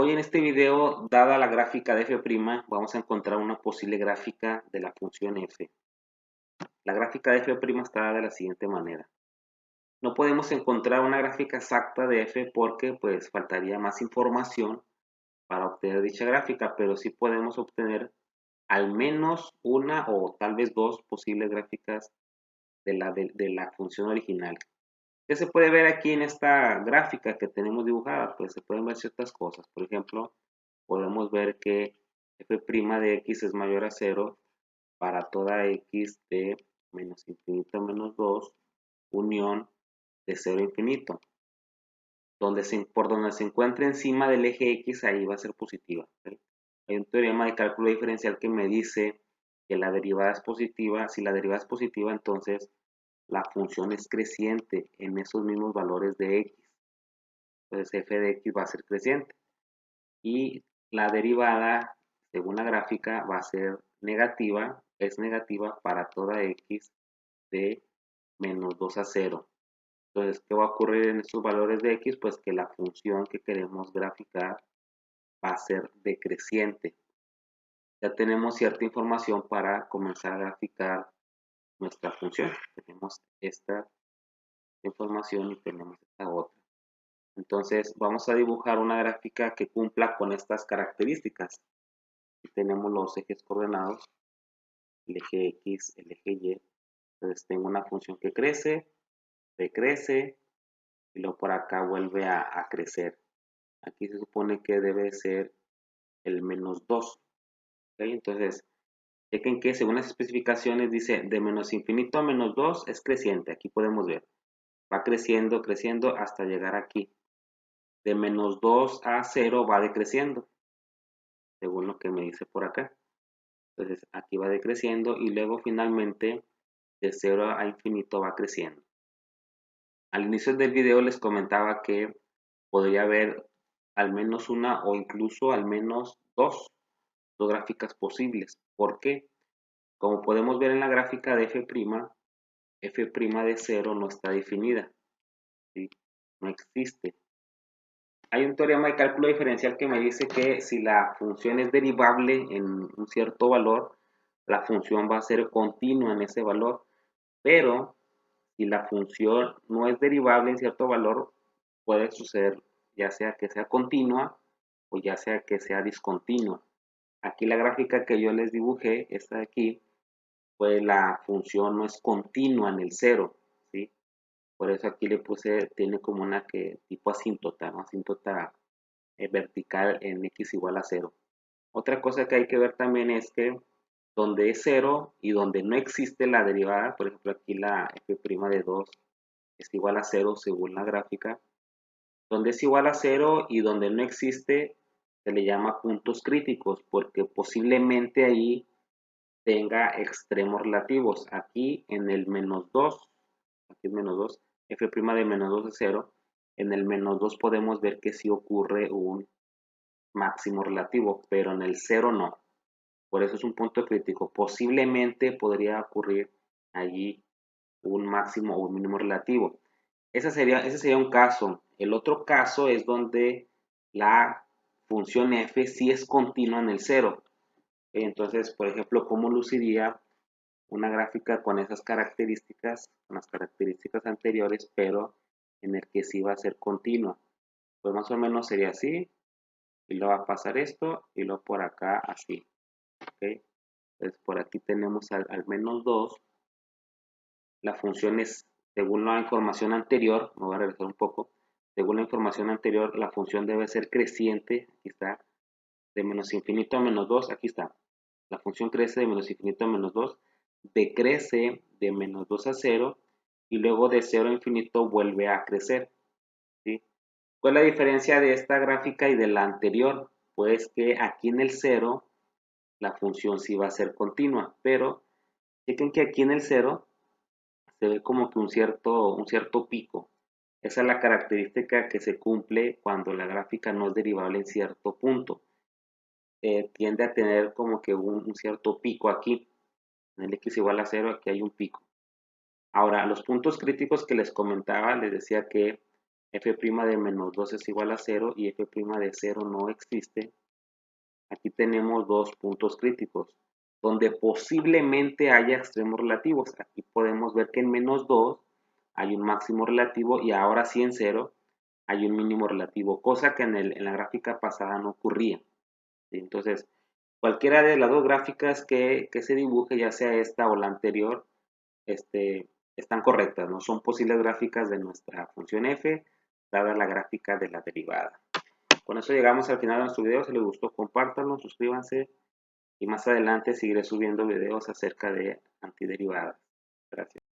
Hoy en este video, dada la gráfica de f', vamos a encontrar una posible gráfica de la función f. La gráfica de f' está dada de la siguiente manera. No podemos encontrar una gráfica exacta de f porque pues faltaría más información para obtener dicha gráfica, pero sí podemos obtener al menos una o tal vez dos posibles gráficas de la función original. ¿Qué se puede ver aquí en esta gráfica que tenemos dibujada? Pues se pueden ver ciertas cosas. Por ejemplo, podemos ver que f' de x es mayor a 0 para toda x de menos infinito a menos 2, unión de 0 a infinito. Por donde se encuentre encima del eje x, ahí va a ser positiva. ¿Sí? Hay un teorema de cálculo diferencial que me dice que la derivada es positiva. Si la derivada es positiva, entonces la función es creciente en esos mismos valores de x. Entonces f de x va a ser creciente. Y la derivada, según la gráfica, va a ser negativa, es negativa para toda x de menos 2 a 0. Entonces, ¿qué va a ocurrir en estos valores de x? Pues que la función que queremos graficar va a ser decreciente. Ya tenemos cierta información para comenzar a graficar nuestra función. Tenemos esta información y tenemos esta otra. Entonces, vamos a dibujar una gráfica que cumpla con estas características. Aquí tenemos los ejes coordenados, el eje X, el eje Y. Entonces tengo una función que crece, decrece y luego por acá vuelve a crecer. Aquí se supone que debe ser el menos 2. ¿Okay? Entonces, chequen que según las especificaciones dice de menos infinito a menos 2 es creciente. Aquí podemos ver. Va creciendo, creciendo hasta llegar aquí. De menos 2 a 0 va decreciendo, según lo que me dice por acá. Entonces aquí va decreciendo y luego finalmente de 0 a infinito va creciendo. Al inicio del video les comentaba que podría haber al menos una o incluso al menos dos gráficas posibles. ¿Por qué? Como podemos ver en la gráfica de f', f' de 0 no está definida, ¿sí? No existe. Hay un teorema de cálculo diferencial que me dice que si la función es derivable en un cierto valor, la función va a ser continua en ese valor, pero si la función no es derivable en cierto valor, puede suceder ya sea que sea continua o ya sea que sea discontinua. Aquí la gráfica que yo les dibujé, esta de aquí, pues la función no es continua en el cero, ¿sí? Por eso aquí le puse, tiene como una que tipo asíntota, ¿no? Asíntota vertical en x igual a 0. Otra cosa que hay que ver también es que donde es 0 y donde no existe la derivada, por ejemplo aquí la f' de 2 es igual a 0 según la gráfica, donde es igual a 0 y donde no existe se le llama puntos críticos porque posiblemente ahí tenga extremos relativos. Aquí en el menos 2, aquí es menos 2, f' de menos 2 es 0, en el menos 2 podemos ver que sí ocurre un máximo relativo, pero en el 0 no. Por eso es un punto crítico. Posiblemente podría ocurrir allí un máximo o un mínimo relativo. Ese sería un caso. El otro caso es donde la función f sí es continua en el 0. Entonces, por ejemplo, ¿cómo luciría una gráfica con esas características, con las características anteriores, pero en el que sí va a ser continua? Pues más o menos sería así, y luego va a pasar esto, y luego por acá así. ¿Okay? Entonces, por aquí tenemos al menos 2. La función es, según la información anterior, me voy a regresar un poco, según la información anterior, la función debe ser creciente, aquí está, de menos infinito a menos 2, aquí está. La función crece de menos infinito a menos 2, decrece de menos 2 a 0, y luego de 0 a infinito vuelve a crecer, ¿sí? ¿Cuál es la diferencia de esta gráfica y de la anterior? Pues que aquí en el 0 la función sí va a ser continua, pero chequen que aquí en el 0 se ve como que un cierto pico. Esa es la característica que se cumple cuando la gráfica no es derivable en cierto punto. Tiende a tener como que un cierto pico aquí. En el x igual a 0, aquí hay un pico. Ahora, los puntos críticos que les comentaba, les decía que f' de menos 2 es igual a 0 y f' de 0 no existe, aquí tenemos dos puntos críticos, donde posiblemente haya extremos relativos. Aquí podemos ver que en menos 2 hay un máximo relativo y ahora sí en 0 hay un mínimo relativo, cosa que en la gráfica pasada no ocurría. ¿Sí? Entonces, cualquiera de las dos gráficas que se dibuje, ya sea esta o la anterior, están correctas, ¿no? Son posibles gráficas de nuestra función f, dada la gráfica de la derivada. Con eso llegamos al final de nuestro video. Si les gustó, compártanlo, suscríbanse y más adelante seguiré subiendo videos acerca de antiderivadas. Gracias.